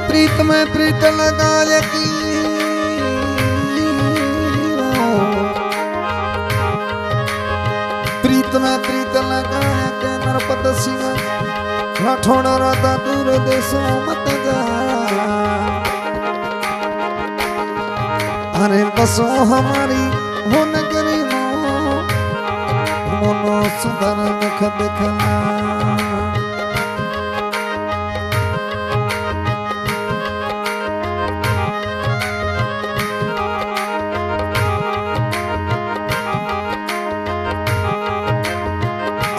प्रीत में प्रीत लगाए की प्रीत में प्रीत लगाए के नरपत सिंह राठौड़ राधा दूर देशों मत जा अरे बसो हमारी हो नगरी मोनो सुधर मुख दिखला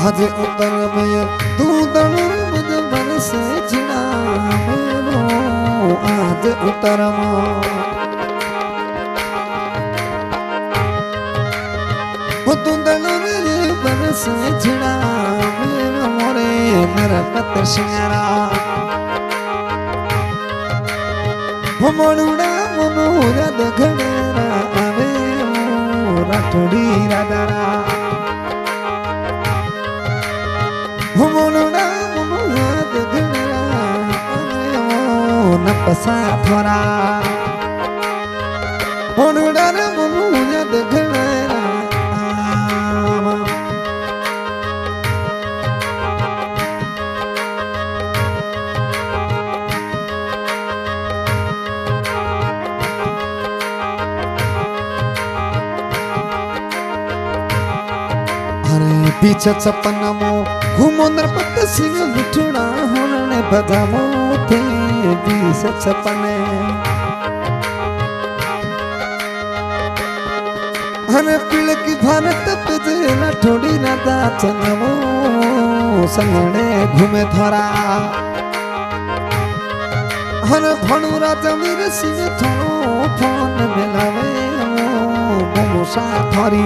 आज उतर में तू दणुर मुझ मन से जिना मेरो आज उतर तू दणुर मन से जिना मेरो मोरे नरपत सिंगरा मोड़ुड़ा मनोरा दघड़ेरा आवे राठौड़ी राधारा मोनुड़ा मोनुड़ा दघड़ा न पसा थोड़ा मोनुड़ा रे मोनुड़ा दघड़ा अरे पीछे सपना मो घूमो नरपत सिंह मिठुड़ा होने बदामो थे बीस सपने हने पीड़ की भारत पे जेला थोड़ी राधा चनमो संगड़े घूमे थोड़ा हने भणु राजा वीर सिंह थोड़ो फोन मिलावे मोमोसा थोड़ी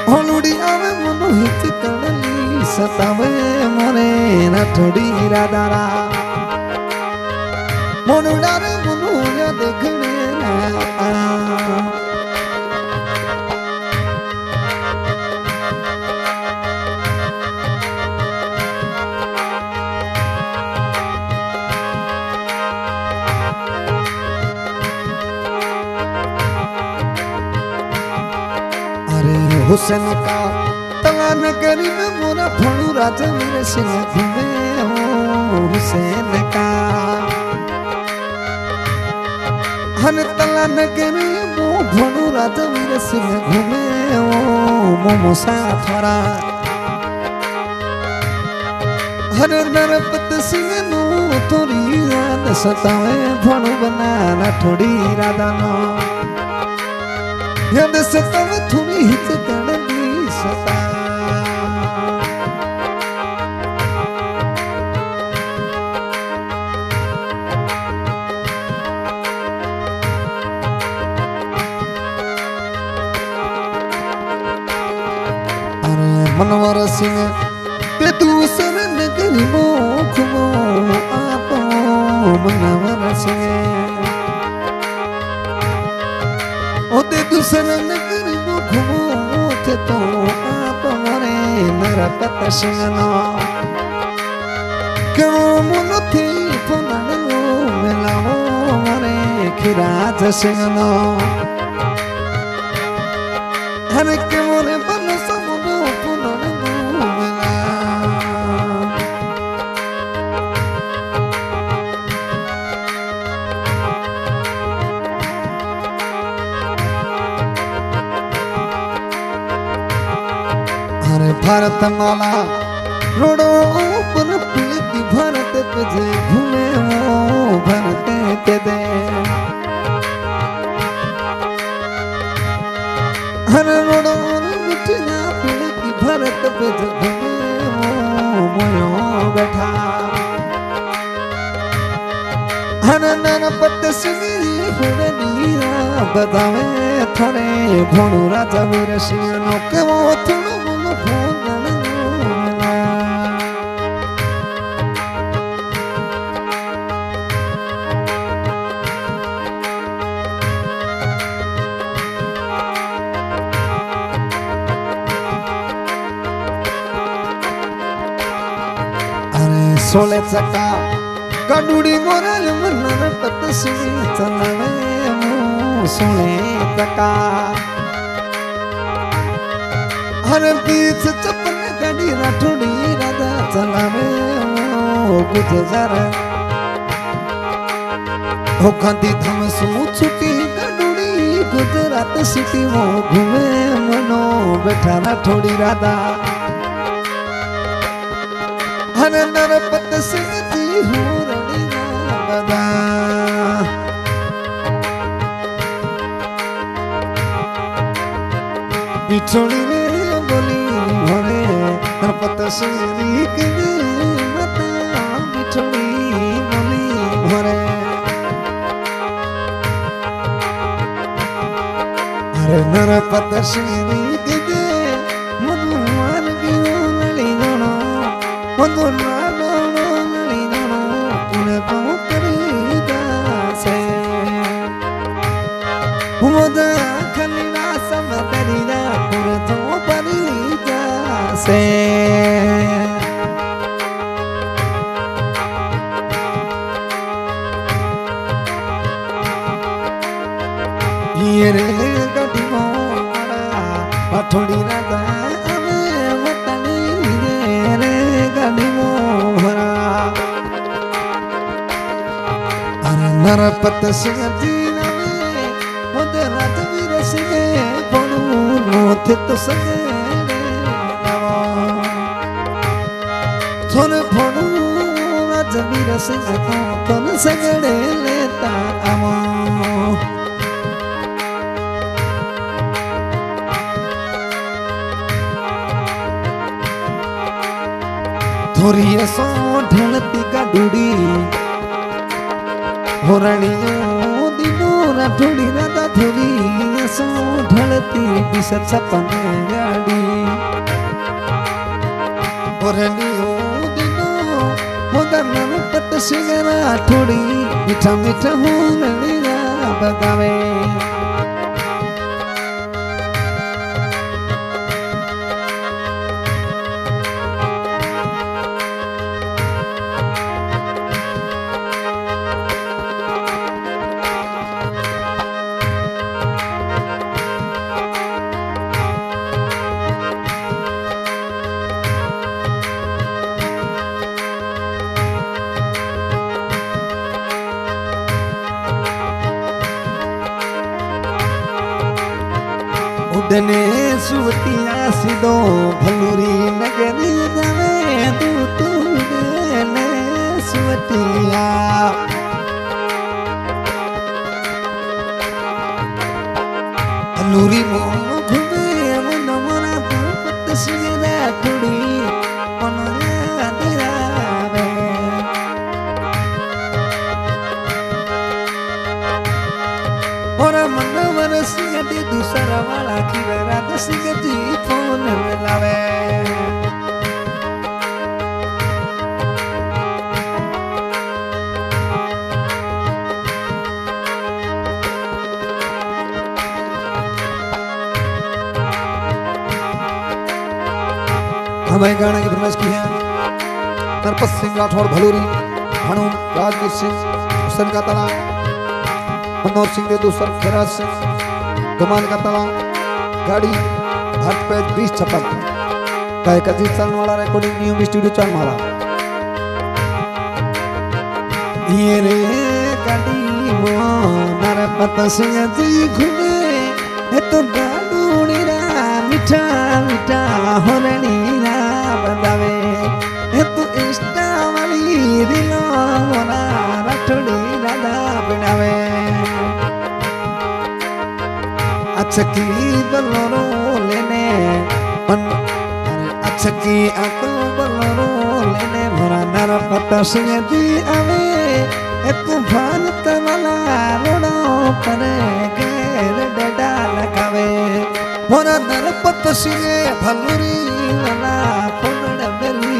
होनुड़ी आवे मनो हित कड़ली सतावे मोरे राठौड़ी राधारा मोनुड़ा रे मनो याद घड़े हुसैन का तला नगरी में मोरा भणु राजा वीर सिंह घूमे हो हुसैन का हन तला नगरी मो भणु राजा वीर सिंह घूमे हो मोमोसा थोड़ा हर नरपत सिंह नो थोड़ी याद सतावे भणु बना राठौड़ी राधा नो याद सतावे थोड़ी हित कड़ली सता अरे मनवर सिंह ते दूसर नगरी मो घुमो आपो मनवर सिंह ओते दूसर नगरी मो घुमो थे तो आप मोरे नरपत सिंह नो क्यों मुनो थी पुनरो मिलाओ मोरे खिराज सिंह नो हर के मोरे बन समुनो पुनरो मिला भारत माला रोडो पर पिलकी भारत तुझे घूमे हो भारत के दे हर रोडो मिठना पिलकी भारत तुझे घूमे हो मोयो बैठा हर नरपत सिंह हुरनिया बदावे थोड़े भणु राजा वीर सिंह नो के वो थोड़ो सोले चका गडुड़ी मोरल मनर पतसी चलावे सोले चका हर बीच चपन गाड़ी राठोड़ी राधा चलावे गुजर हो खाती थम सू छुटी गडुड़ी गुजरात सिटी में घूमे मनो बैठा राठोड़ी राधा हर नरपत सिंह जी हूँ रड़ी बदा बिछोड़ी रे बोली भरे नरपत सिंह जी के मता बिछोड़ी बोली भरे हरे नरपत सिंह जी के मधुमान की नली गणो मधु नानो नली गणो उन्हें तो करीदा से मुदा खलीला सब करीदा पूरे तो परीदा से ये रे गड्डी मोरा थोड़ी राधा हमें मतनी रे गड्डी मोरा अरे नरपत सिंह जी नवे मुझे राजवीर सिंह पड़ू नोथे तो सगे थोड़े पड़ू राजवीर सिंह तो न सगड़े लेता आवा थोड़ी सो ढलती गडुड़ी होरणियों दिनों राठोड़ी राधा थोड़ी सो ढलती बिसर सपने गाड़ी होरणियों दिनों होगा नरपत सिंह राठोड़ी मीठा मीठा होरणी बगावे उडने सुवतिया सिदो भलूरी नगरी जावे तू उडने सुवतिया भलूरी मो घूमे मन मना पत सिंह कुड़ी मन दिरावे और मनवर सिंह दी दूसरा वाला की राधा सिंह जी फोन मिलावे हमें गाना की फरमाइश की है नरपत सिंह राठौड़ भलूरी हनुम राजवीर सिंह हुसैन का तला मनोहर सिंह दे दूसर खैरात सिंह कमान का तला गाड़ी भारत पेज 2056 का एक अजीत चलने वाला रिकॉर्डिंग न्यू स्टूडियो चलने वाला ये रे गाड़ी वो नरपत सिंह जी घूमे तो गाड़ूनी रा मीठा मीठा होरणी रा बजावे तो इष्टा वाली दिलो मोरा राठोड़ी राधा बनावे अच्छकी बलोरो लेने अच्छकी आको बलोरो लेने मोरा नरपत सिंह जी आवे तूफान तमला रोडो पर घेर डडा लगावे मोरा नरपत सिंह भलूरी वाला पुनड़ बेली